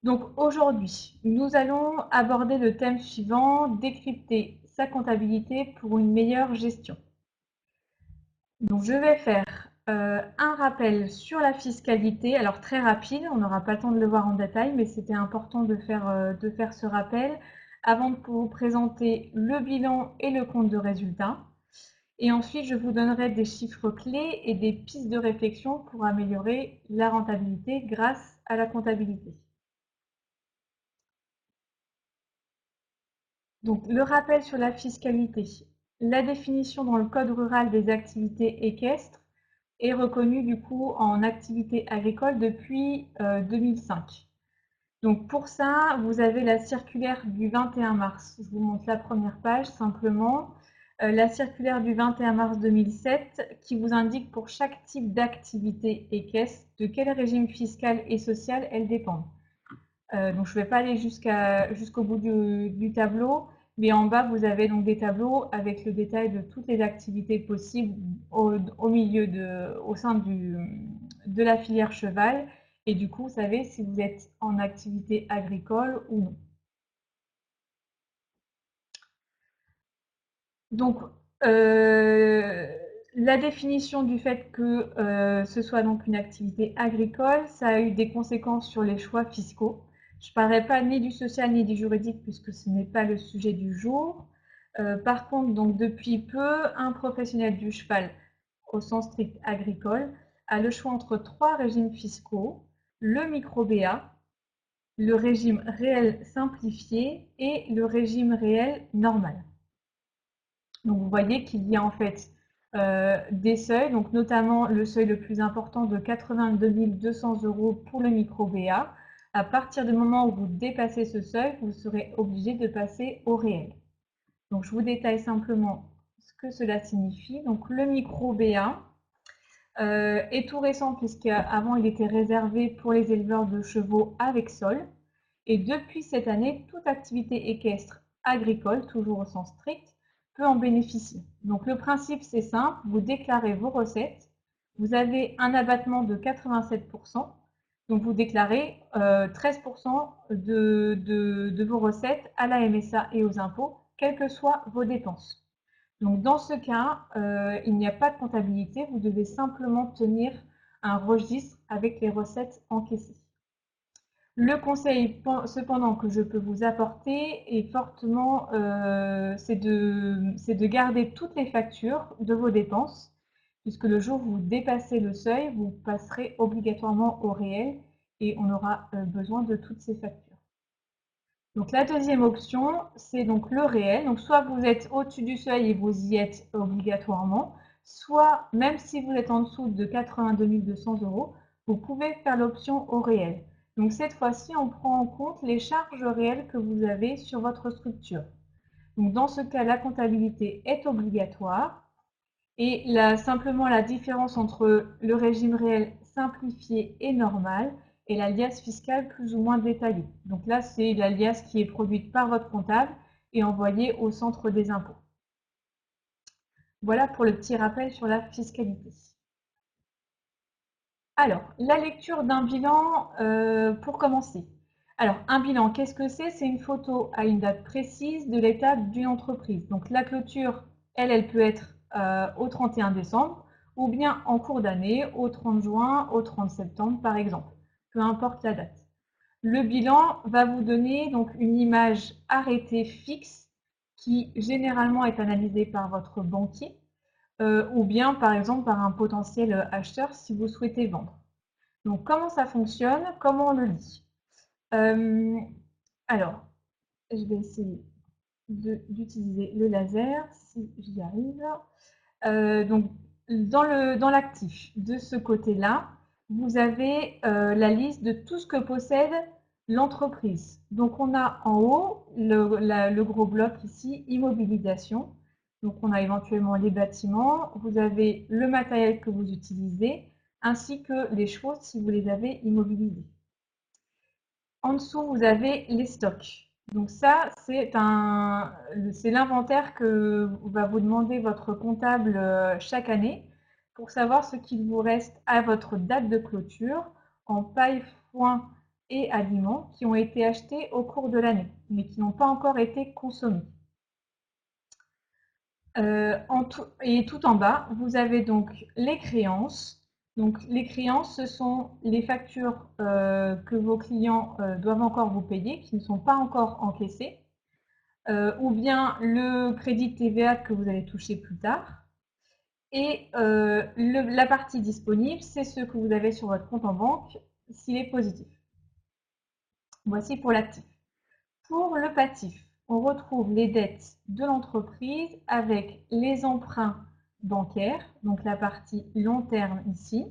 Donc aujourd'hui, nous allons aborder le thème suivant, décrypter sa comptabilité pour une meilleure gestion. Donc je vais faire un rappel sur la fiscalité, alors très rapide, on n'aura pas le temps de le voir en détail, mais c'était important de faire ce rappel avant de vous présenter le bilan et le compte de résultat. Et ensuite, je vous donnerai des chiffres clés et des pistes de réflexion pour améliorer la rentabilité grâce à la comptabilité. Donc, le rappel sur la fiscalité. La définition dans le code rural des activités équestres est reconnue du coup en activité agricole depuis 2005. Donc pour ça, vous avez la circulaire du 21 mars. Je vous montre la première page simplement. La circulaire du 21 mars 2007 qui vous indique pour chaque type d'activité équestre de quel régime fiscal et social elles dépendent. Donc je ne vais pas aller jusqu'au bout du tableau, mais en bas, vous avez donc des tableaux avec le détail de toutes les activités possibles au sein de la filière cheval. Et du coup, vous savez si vous êtes en activité agricole ou non. Donc, la définition du fait que ce soit donc une activité agricole, ça a eu des conséquences sur les choix fiscaux. Je ne parlerai pas ni du social ni du juridique puisque ce n'est pas le sujet du jour. Par contre, donc depuis peu, un professionnel du cheval, au sens strict agricole, a le choix entre trois régimes fiscaux, le micro-BA, le régime réel simplifié et le régime réel normal. Donc vous voyez qu'il y a en fait des seuils, donc notamment le seuil le plus important de 82 200 € pour le micro-BA. À partir du moment où vous dépassez ce seuil, vous serez obligé de passer au réel. Donc je vous détaille simplement ce que cela signifie. Donc le micro-BA est tout récent puisqu'avant il était réservé pour les éleveurs de chevaux avec sol. Et depuis cette année, toute activité équestre agricole, toujours au sens strict, peut en bénéficier. Donc le principe c'est simple, vous déclarez vos recettes, vous avez un abattement de 87%, donc vous déclarez 13% de vos recettes à la MSA et aux impôts, quelles que soient vos dépenses. Donc dans ce cas, il n'y a pas de comptabilité, vous devez simplement tenir un registre avec les recettes encaissées. Le conseil cependant que je peux vous apporter est fortement, c'est de garder toutes les factures de vos dépenses, puisque le jour où vous dépassez le seuil, vous passerez obligatoirement au réel et on aura besoin de toutes ces factures. Donc la deuxième option, c'est donc le réel. Donc soit vous êtes au-dessus du seuil et vous y êtes obligatoirement, soit même si vous êtes en dessous de 82 200 €, vous pouvez faire l'option au réel. Donc cette fois-ci, on prend en compte les charges réelles que vous avez sur votre structure. Donc dans ce cas, la comptabilité est obligatoire. Et simplement la différence entre le régime réel simplifié et normal et l'alias fiscal plus ou moins détaillé. Donc là, c'est l'alias qui est produite par votre comptable et envoyée au centre des impôts. Voilà pour le petit rappel sur la fiscalité. Alors, la lecture d'un bilan pour commencer. Alors, un bilan, qu'est-ce que c'est? C'est une photo à une date précise de l'état d'une entreprise. Donc, la clôture, elle peut être au 31 décembre ou bien en cours d'année, au 30 juin, au 30 septembre, par exemple. Peu importe la date. Le bilan va vous donner donc une image arrêtée fixe qui généralement est analysée par votre banquier ou bien par exemple par un potentiel acheteur si vous souhaitez vendre. Donc comment ça fonctionne? Comment on le lit? euh, Alors, je vais essayer d'utiliser le laser si j'y arrive. Donc dans l'actif de ce côté-là, vous avez la liste de tout ce que possède l'entreprise. Donc on a en haut le gros bloc ici, immobilisation. Donc on a éventuellement les bâtiments, vous avez le matériel que vous utilisez, ainsi que les chevaux si vous les avez immobilisés. En dessous, vous avez les stocks. Donc ça, c'est l'inventaire que va vous demander votre comptable chaque année pour savoir ce qu'il vous reste à votre date de clôture en paille, foin et aliments qui ont été achetés au cours de l'année, mais qui n'ont pas encore été consommés. Et tout en bas, vous avez donc les créances. Donc les créances, ce sont les factures que vos clients doivent encore vous payer, qui ne sont pas encore encaissées, ou bien le crédit TVA que vous allez toucher plus tard. Et la partie disponible, c'est ce que vous avez sur votre compte en banque s'il est positif. Voici pour l'actif. Pour le passif, on retrouve les dettes de l'entreprise avec les emprunts bancaires, donc la partie long terme ici.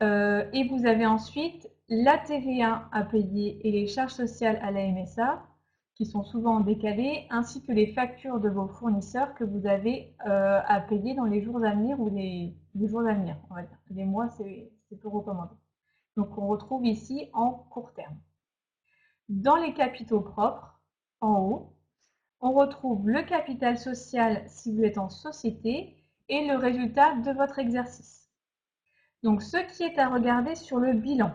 Et vous avez ensuite la TVA à payer et les charges sociales à la MSA, qui sont souvent décalées, ainsi que les factures de vos fournisseurs que vous avez à payer dans les jours à venir ou les jours à venir, on va dire. Les mois, c'est peu recommandé. Donc on retrouve ici en court terme. Dans les capitaux propres, en haut, on retrouve le capital social si vous êtes en société et le résultat de votre exercice. Donc ce qui est à regarder sur le bilan,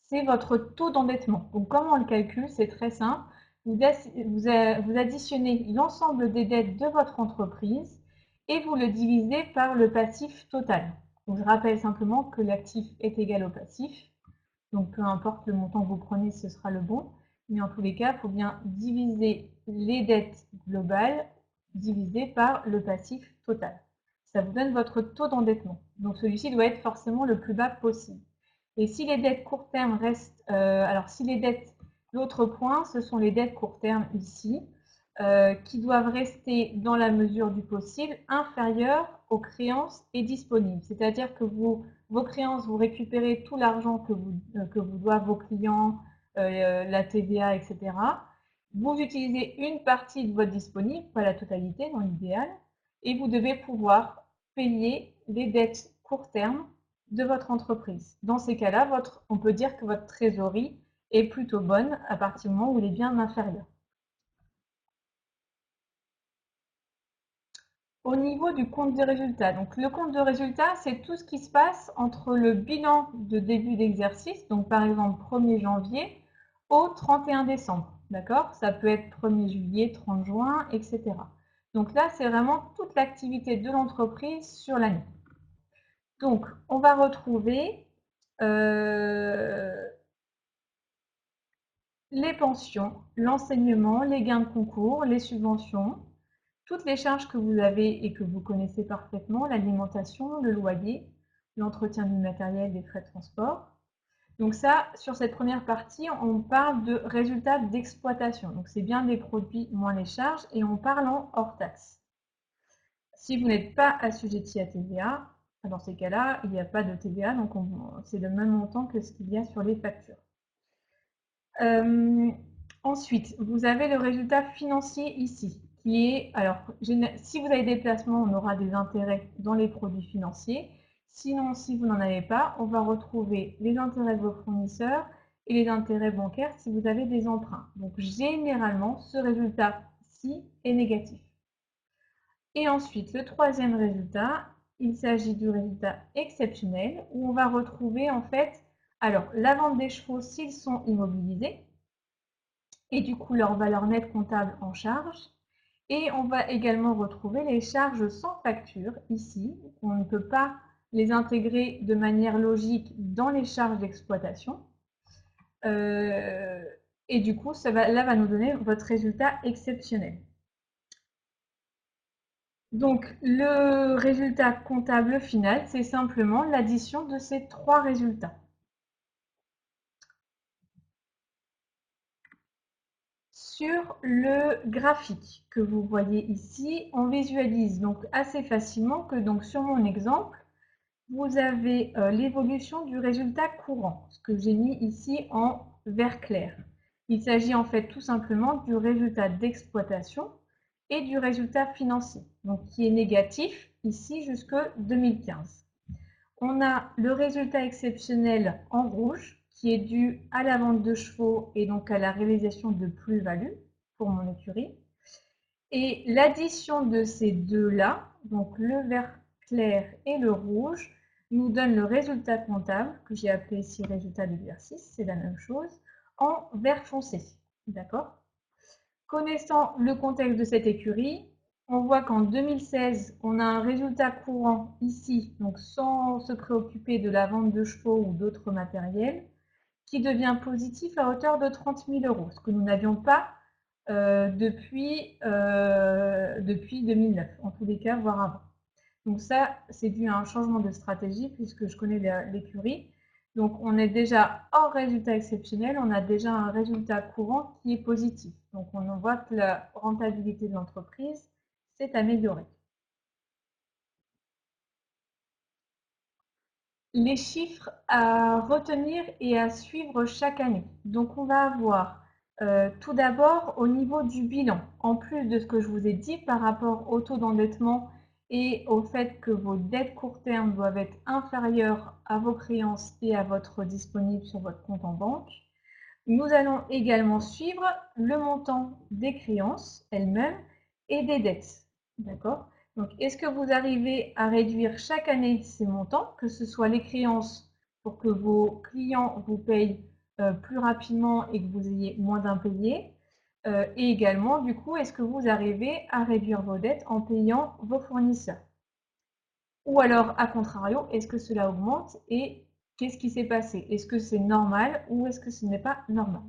c'est votre taux d'endettement. Donc comment on le calcule? C'est très simple. Vous additionnez l'ensemble des dettes de votre entreprise et vous le divisez par le passif total. Donc je rappelle simplement que l'actif est égal au passif. Donc peu importe le montant que vous prenez, ce sera le bon. Mais en tous les cas, il faut bien diviser les dettes globales divisées par le passif total. Ça vous donne votre taux d'endettement. Donc celui-ci doit être forcément le plus bas possible. Et si les dettes court terme restent, alors si les dettes, l'autre point, ce sont les dettes court terme ici, qui doivent rester dans la mesure du possible inférieures aux créances et disponibles. C'est-à-dire que vos créances, vous récupérez tout l'argent que vous doivent vos clients, la TVA, etc. Vous utilisez une partie de votre disponible, pas la totalité dans l'idéal, et vous devez pouvoir payer les dettes court terme de votre entreprise. Dans ces cas-là, on peut dire que votre trésorerie est plutôt bonne à partir du moment où elle est bien inférieure. Au niveau du compte de résultat, donc le compte de résultat, c'est tout ce qui se passe entre le bilan de début d'exercice, donc par exemple 1er janvier au 31 décembre, d'accord? Ça peut être 1er juillet, 30 juin, etc. Donc là, c'est vraiment toute l'activité de l'entreprise sur l'année. Donc, on va retrouver les pensions, l'enseignement, les gains de concours, les subventions, toutes les charges que vous avez et que vous connaissez parfaitement, l'alimentation, le loyer, l'entretien du matériel, des frais de transport. Donc ça, sur cette première partie, on parle de résultats d'exploitation. Donc c'est bien des produits moins les charges et on parle en hors taxe. Si vous n'êtes pas assujetti à TVA, dans ces cas-là, il n'y a pas de TVA, donc c'est le même montant que ce qu'il y a sur les factures. Ensuite, vous avez le résultat financier ici, qui est, alors, si vous avez des placements, on aura des intérêts dans les produits financiers. Sinon, si vous n'en avez pas, on va retrouver les intérêts de vos fournisseurs et les intérêts bancaires si vous avez des emprunts. Donc, généralement, ce résultat-ci est négatif. Et ensuite, le troisième résultat, il s'agit du résultat exceptionnel, où on va retrouver en fait, alors, la vente des chevaux s'ils sont immobilisés, et du coup leur valeur nette comptable en charge. Et on va également retrouver les charges sans facture ici. On ne peut pas les intégrer de manière logique dans les charges d'exploitation. Et du coup, là va nous donner votre résultat exceptionnel. Donc, le résultat comptable final, c'est simplement l'addition de ces trois résultats. Sur le graphique que vous voyez ici, on visualise donc assez facilement que donc sur mon exemple, vous avez l'évolution du résultat courant, ce que j'ai mis ici en vert clair. Il s'agit en fait tout simplement du résultat d'exploitation et du résultat financier, donc qui est négatif ici jusque 2015. On a le résultat exceptionnel en rouge qui est dû à la vente de chevaux et donc à la réalisation de plus-value pour mon écurie. Et l'addition de ces deux-là, donc le vert clair et le rouge, nous donne le résultat comptable, que j'ai appelé ici résultat d'exercice, c'est la même chose, en vert foncé. D'accord? Connaissant le contexte de cette écurie, on voit qu'en 2016, on a un résultat courant ici, donc sans se préoccuper de la vente de chevaux ou d'autres matériels, qui devient positif à hauteur de 30 000 euros, ce que nous n'avions pas depuis 2009, en tous les cas, voire avant. Donc ça, c'est dû à un changement de stratégie puisque je connais l'écurie. Donc on est déjà hors résultat exceptionnel, on a déjà un résultat courant qui est positif. Donc on voit que la rentabilité de l'entreprise s'est améliorée. Les chiffres à retenir et à suivre chaque année. Donc on va avoir tout d'abord au niveau du bilan, en plus de ce que je vous ai dit par rapport au taux d'endettement et au fait que vos dettes court terme doivent être inférieures à vos créances et à votre disponible sur votre compte en banque. Nous allons également suivre le montant des créances elles-mêmes et des dettes. D'accord? Donc, est-ce que vous arrivez à réduire chaque année ces montants, que ce soit les créances pour que vos clients vous payent plus rapidement et que vous ayez moins d'impayés, et également, du coup, est-ce que vous arrivez à réduire vos dettes en payant vos fournisseurs? Ou alors, à contrario, est-ce que cela augmente et qu'est-ce qui s'est passé? Est-ce que c'est normal ou est-ce que ce n'est pas normal?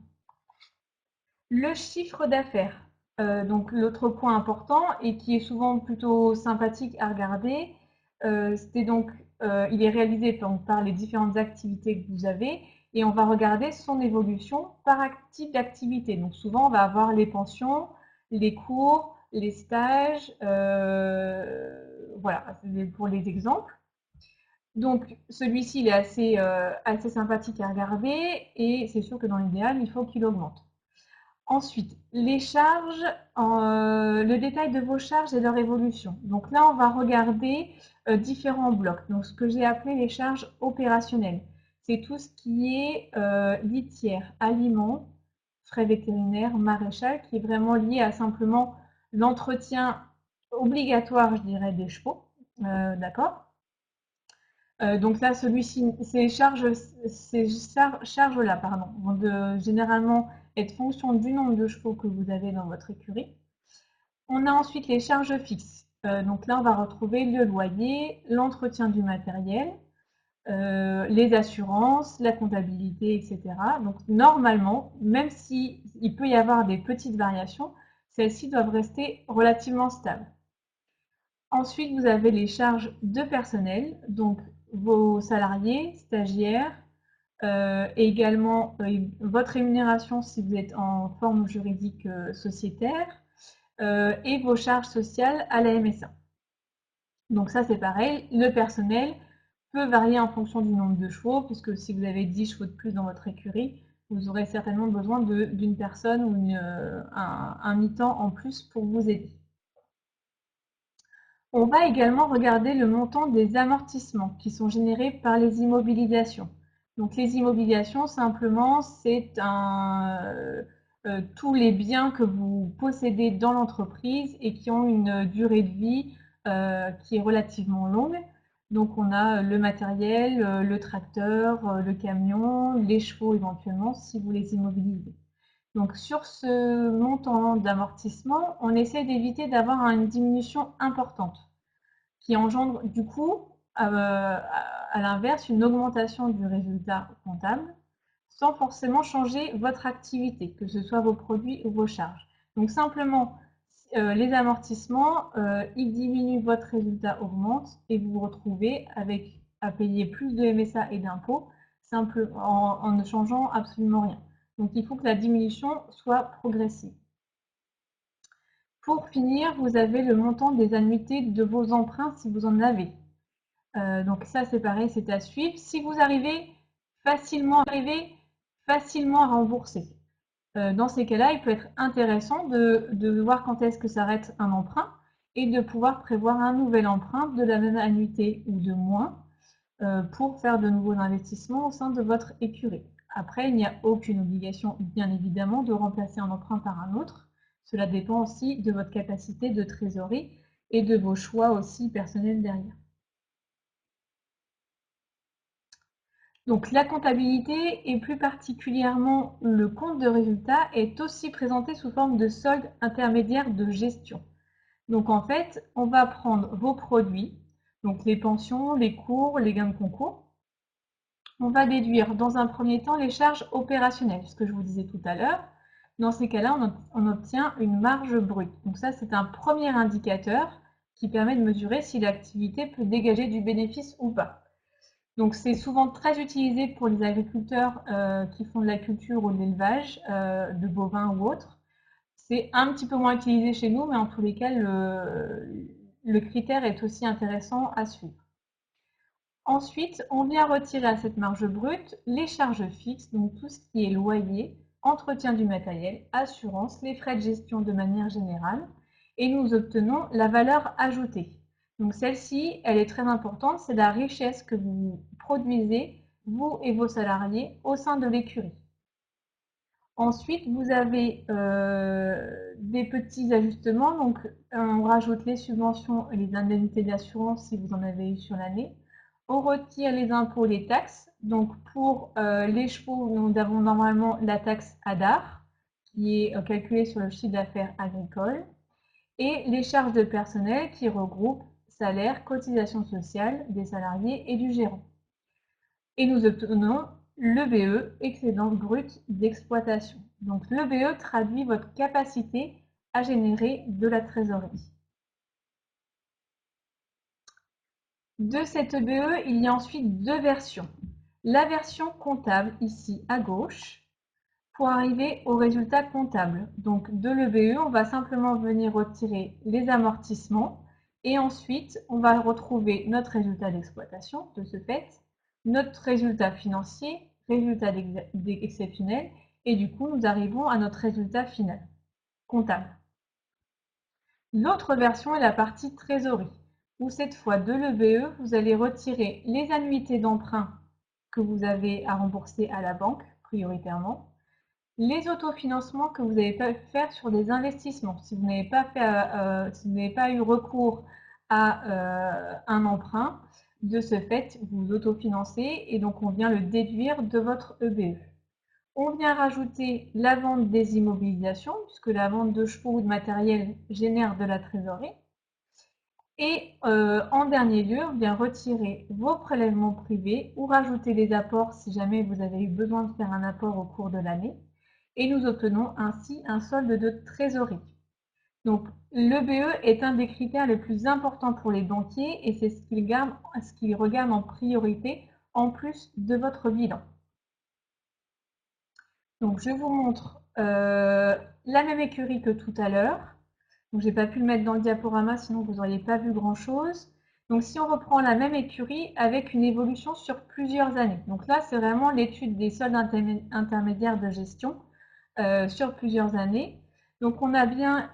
Le chiffre d'affaires, donc l'autre point important et qui est souvent plutôt sympathique à regarder, il est réalisé par les différentes activités que vous avez et on va regarder son évolution par type d'activité. Donc souvent, on va avoir les pensions, les cours, les stages, voilà, pour les exemples. Donc celui-ci, il est assez sympathique à regarder et c'est sûr que dans l'idéal, il faut qu'il augmente. Ensuite, les charges, le détail de vos charges et leur évolution. Donc là, on va regarder différents blocs. Donc ce que j'ai appelé les charges opérationnelles. C'est tout ce qui est litière, aliments, frais vétérinaires, maréchal, qui est vraiment lié à simplement l'entretien obligatoire, je dirais, des chevaux. D'accord? Donc là, celui-ci, ces charges-là, pardon, vont généralement être fonction du nombre de chevaux que vous avez dans votre écurie. On a ensuite les charges fixes. Donc là, on va retrouver le loyer, l'entretien du matériel, les assurances, la comptabilité, etc. Donc normalement, même s'il peut y avoir des petites variations, celles-ci doivent rester relativement stables. Ensuite, vous avez les charges de personnel, donc vos salariés, stagiaires, et également votre rémunération si vous êtes en forme juridique sociétaire, et vos charges sociales à la MSA. Donc ça, c'est pareil, le personnel peut varier en fonction du nombre de chevaux, puisque si vous avez 10 chevaux de plus dans votre écurie, vous aurez certainement besoin d'une personne ou un mi-temps en plus pour vous aider. On va également regarder le montant des amortissements qui sont générés par les immobilisations. Donc les immobilisations, simplement, c'est tous les biens que vous possédez dans l'entreprise et qui ont une durée de vie qui est relativement longue. Donc on a le matériel, le tracteur, le camion, les chevaux éventuellement, si vous les immobilisez. Donc sur ce montant d'amortissement, on essaie d'éviter d'avoir une diminution importante qui engendre du coup, à l'inverse, une augmentation du résultat comptable sans forcément changer votre activité, que ce soit vos produits ou vos charges. Donc simplement, les amortissements, ils diminuent, votre résultat augmente et vous vous retrouvez à payer plus de MSA et d'impôts en ne changeant absolument rien. Donc il faut que la diminution soit progressive. Pour finir, vous avez le montant des annuités de vos emprunts si vous en avez. Donc ça, c'est pareil, c'est à suivre. Si vous arrivez facilement à rembourser. Dans ces cas-là, il peut être intéressant de voir quand est-ce que s'arrête un emprunt et de pouvoir prévoir un nouvel emprunt de la même annuité ou de moins pour faire de nouveaux investissements au sein de votre écurie. Après, il n'y a aucune obligation, bien évidemment, de remplacer un emprunt par un autre. Cela dépend aussi de votre capacité de trésorerie et de vos choix aussi personnels derrière. Donc la comptabilité et plus particulièrement le compte de résultat est aussi présenté sous forme de solde intermédiaire de gestion. Donc en fait, on va prendre vos produits, donc les pensions, les cours, les gains de concours. On va déduire dans un premier temps les charges opérationnelles, ce que je vous disais tout à l'heure. Dans ces cas-là, on obtient une marge brute. Donc ça, c'est un premier indicateur qui permet de mesurer si l'activité peut dégager du bénéfice ou pas. Donc c'est souvent très utilisé pour les agriculteurs qui font de la culture ou de l'élevage, de bovins ou autres. C'est un petit peu moins utilisé chez nous, mais en tous les cas, le critère est aussi intéressant à suivre. Ensuite, on vient retirer à cette marge brute les charges fixes, donc tout ce qui est loyer, entretien du matériel, assurance, les frais de gestion de manière générale, et nous obtenons la valeur ajoutée. Donc celle-ci, elle est très importante, c'est la richesse que vous produisez, vous et vos salariés, au sein de l'écurie. Ensuite, vous avez des petits ajustements, donc on rajoute les subventions et les indemnités d'assurance si vous en avez eu sur l'année. On retire les impôts, les taxes. Donc pour les chevaux, nous avons normalement la taxe ADAR qui est calculée sur le chiffre d'affaires agricole et les charges de personnel qui regroupent salaire, cotisation sociale des salariés et du gérant. Et nous obtenons l'EBE, excédent brut d'exploitation. Donc l'EBE traduit votre capacité à générer de la trésorerie. De cette EBE, il y a ensuite deux versions. La version comptable, ici à gauche, pour arriver au résultat comptable. Donc de l'EBE, on va simplement venir retirer les amortissements et ensuite on va retrouver notre résultat d'exploitation de ce fait, notre résultat financier, résultat exceptionnel et du coup nous arrivons à notre résultat final comptable. L'autre version est la partie trésorerie où cette fois de l'EBE, vous allez retirer les annuités d'emprunt que vous avez à rembourser à la banque prioritairement, les autofinancements que vous avez pu faire sur des investissements. Si vous n'avez pas fait, si vous n'avez pas eu recours à un emprunt, de ce fait, vous autofinancez et donc on vient le déduire de votre EBE. On vient rajouter la vente des immobilisations, puisque la vente de chevaux ou de matériel génère de la trésorerie. Et en dernier lieu, on vient retirer vos prélèvements privés ou rajouter des apports si jamais vous avez eu besoin de faire un apport au cours de l'année. Et nous obtenons ainsi un solde de trésorerie. Donc l'EBE est un des critères les plus importants pour les banquiers et c'est ce qu'ils regardent en priorité en plus de votre bilan. Donc je vous montre la même écurie que tout à l'heure. Donc j'ai pas pu le mettre dans le diaporama, sinon vous n'auriez pas vu grand-chose. Donc si on reprend la même écurie avec une évolution sur plusieurs années. Donc là, c'est vraiment l'étude des soldes intermédiaires de gestion sur plusieurs années. Donc on a bien,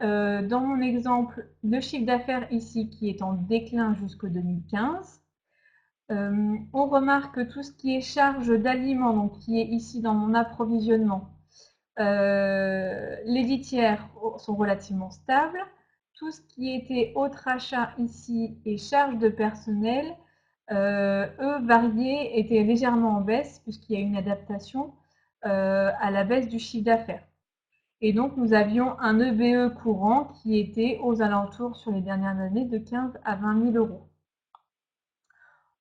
dans mon exemple, le chiffre d'affaires ici qui est en déclin jusqu'au 2015. On remarque que tout ce qui est charge d'aliments, donc qui est ici dans mon approvisionnement, les litières sont relativement stables. Tout ce qui était autre achat ici et charges de personnel, eux, variés, étaient légèrement en baisse puisqu'il y a une adaptation à la baisse du chiffre d'affaires. Et donc, nous avions un EBE courant qui était aux alentours sur les dernières années de 15 à 20 000 euros.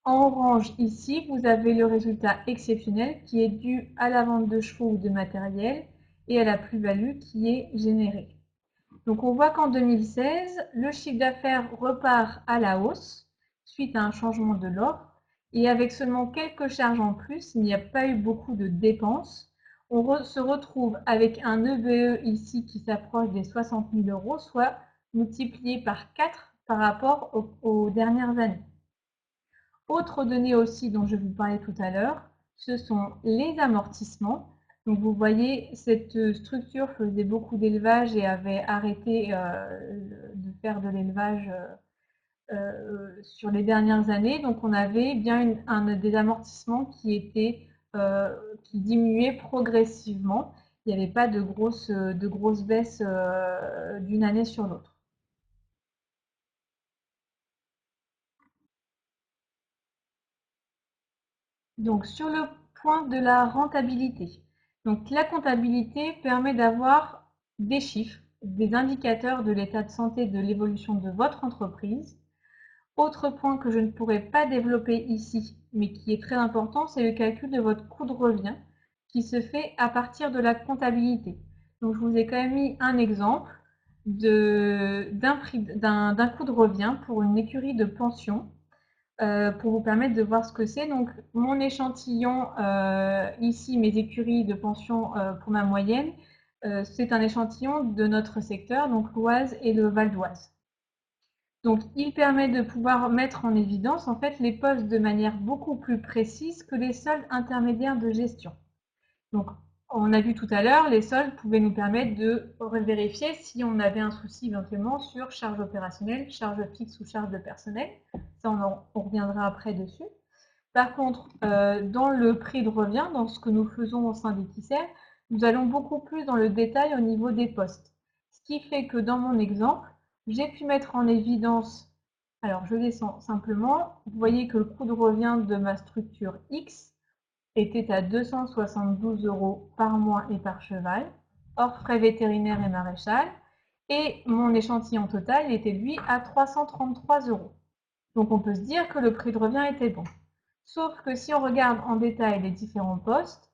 En orange, ici, vous avez le résultat exceptionnel qui est dû à la vente de chevaux ou de matériel et à la plus-value qui est générée. Donc, on voit qu'en 2016, le chiffre d'affaires repart à la hausse suite à un changement de l'offre et avec seulement quelques charges en plus, il n'y a pas eu beaucoup de dépenses. On se retrouve avec un EBE ici qui s'approche des 60 000 euros, soit multiplié par 4 par rapport aux dernières années. Autre donnée aussi dont je vous parlais tout à l'heure, ce sont les amortissements. Donc vous voyez, cette structure faisait beaucoup d'élevage et avait arrêté de faire de l'élevage sur les dernières années. Donc on avait bien des amortissements qui diminuaient progressivement. Il n'y avait pas de grosses baisses d'une année sur l'autre. Donc sur le point de la rentabilité. Donc la comptabilité permet d'avoir des chiffres, des indicateurs de l'état de santé, de l'évolution de votre entreprise. Autre point que je ne pourrais pas développer ici, mais qui est très important, c'est le calcul de votre coût de revient qui se fait à partir de la comptabilité. Donc je vous ai quand même mis un exemple d'un coût de revient pour une écurie de pension pour vous permettre de voir ce que c'est. Donc mon échantillon, ici mes écuries de pension pour ma moyenne, c'est un échantillon de notre secteur, donc l'Oise et le Val d'Oise. Donc, il permet de pouvoir mettre en évidence en fait les postes de manière beaucoup plus précise que les soldes intermédiaires de gestion. Donc, on a vu tout à l'heure, les soldes pouvaient nous permettre de vérifier si on avait un souci éventuellement sur charge opérationnelle, charge fixe ou charge de personnel. Ça, on reviendra après dessus. Par contre, dans le prix de revient, dans ce que nous faisons au sein d'Equicer, nous allons beaucoup plus dans le détail au niveau des postes. Ce qui fait que dans mon exemple, j'ai pu mettre en évidence, alors je descends simplement, vous voyez que le coût de revient de ma structure X était à 272 € par mois et par cheval, hors frais vétérinaires et maréchal, et mon échantillon total était lui à 333 €. Donc on peut se dire que le prix de revient était bon. Sauf que si on regarde en détail les différents postes,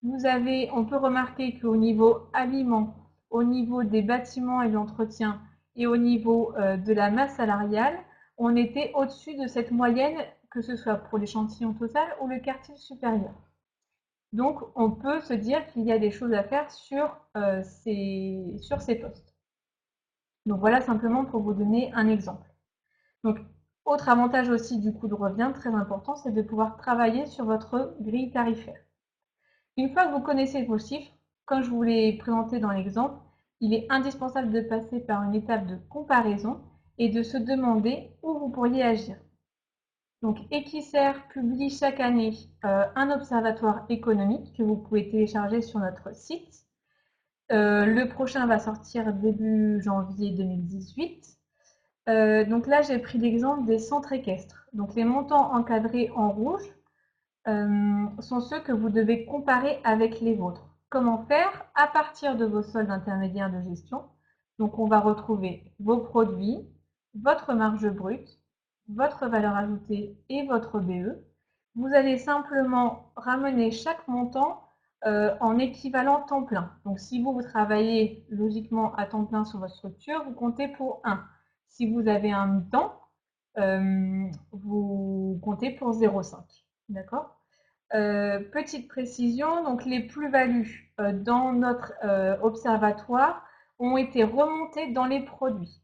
on peut remarquer qu'au niveau aliments, au niveau des bâtiments et de l'entretien et au niveau de la masse salariale, on était au-dessus de cette moyenne, que ce soit pour l'échantillon total ou le quartile supérieur. Donc, on peut se dire qu'il y a des choses à faire sur ces postes. Donc, voilà simplement pour vous donner un exemple. Donc, autre avantage aussi du coût de revient très important, c'est de pouvoir travailler sur votre grille tarifaire. Une fois que vous connaissez vos chiffres, comme je vous l'ai présenté dans l'exemple, il est indispensable de passer par une étape de comparaison et de se demander où vous pourriez agir. Donc, Equicer publie chaque année un observatoire économique que vous pouvez télécharger sur notre site. Le prochain va sortir début janvier 2018. Donc là, j'ai pris l'exemple des centres équestres. Donc les montants encadrés en rouge sont ceux que vous devez comparer avec les vôtres. Comment faire? À partir de vos soldes intermédiaires de gestion. Donc on va retrouver vos produits, votre marge brute, votre valeur ajoutée et votre BE. Vous allez simplement ramener chaque montant en équivalent temps plein. Donc si vous travaillez logiquement à temps plein sur votre structure, vous comptez pour 1. Si vous avez un mi-temps, vous comptez pour 0,5. D'accord? Petite précision, donc les plus-values dans notre observatoire ont été remontées dans les produits.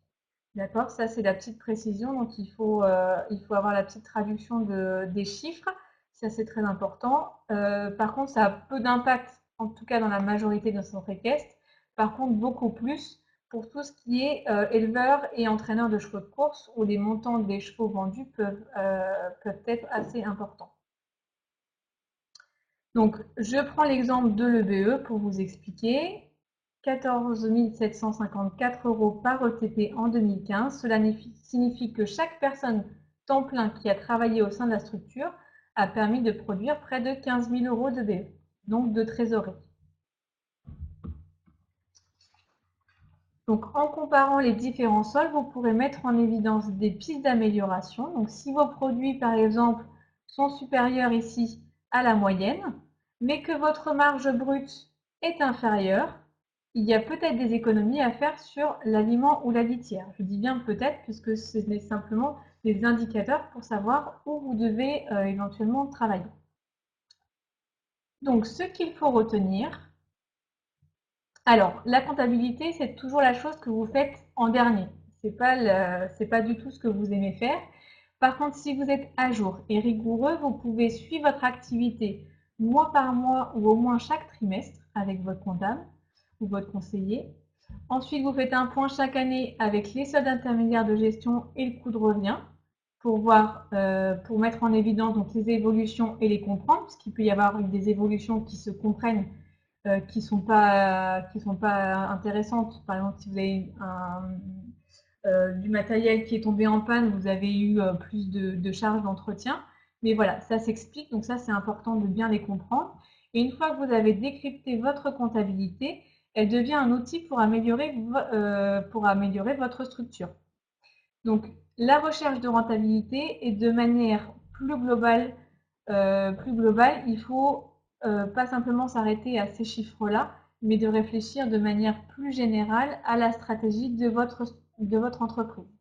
D'accord? Ça, c'est la petite précision. Donc, il faut avoir la petite traduction des chiffres. Ça, c'est très important. Par contre, ça a peu d'impact, en tout cas dans la majorité de nos centres équestres. Par contre, beaucoup plus pour tout ce qui est éleveur et entraîneur de chevaux de course, où les montants des chevaux vendus peuvent être assez importants. Donc, je prends l'exemple de l'EBE pour vous expliquer. 14 754 € par ETP en 2015. Cela signifie que chaque personne temps plein qui a travaillé au sein de la structure a permis de produire près de 15 000 € de BE, donc de trésorerie. Donc, en comparant les différents sols, vous pourrez mettre en évidence des pistes d'amélioration. Donc, si vos produits, par exemple, sont supérieurs ici à la moyenne, mais que votre marge brute est inférieure, il y a peut-être des économies à faire sur l'aliment ou la litière. Je dis bien peut-être, puisque ce n'est simplement des indicateurs pour savoir où vous devez éventuellement travailler. Donc, ce qu'il faut retenir, alors, la comptabilité, c'est toujours la chose que vous faites en dernier. C'est pas du tout ce que vous aimez faire. Par contre, si vous êtes à jour et rigoureux, vous pouvez suivre votre activité mois par mois ou au moins chaque trimestre avec votre comptable ou votre conseiller. Ensuite, vous faites un point chaque année avec les soldes intermédiaires de gestion et le coût de revient pour pour mettre en évidence donc, les évolutions et les comprendre, parce qu'il peut y avoir des évolutions qui se comprennent qui sont pas intéressantes. Par exemple, si vous avez du matériel qui est tombé en panne, vous avez eu plus de charges d'entretien. Mais voilà, ça s'explique, donc ça c'est important de bien les comprendre. Et une fois que vous avez décrypté votre comptabilité, elle devient un outil pour améliorer votre structure. Donc la recherche de rentabilité est de manière plus globale, il faut pas simplement s'arrêter à ces chiffres-là, mais de réfléchir de manière plus générale à la stratégie de votre entreprise.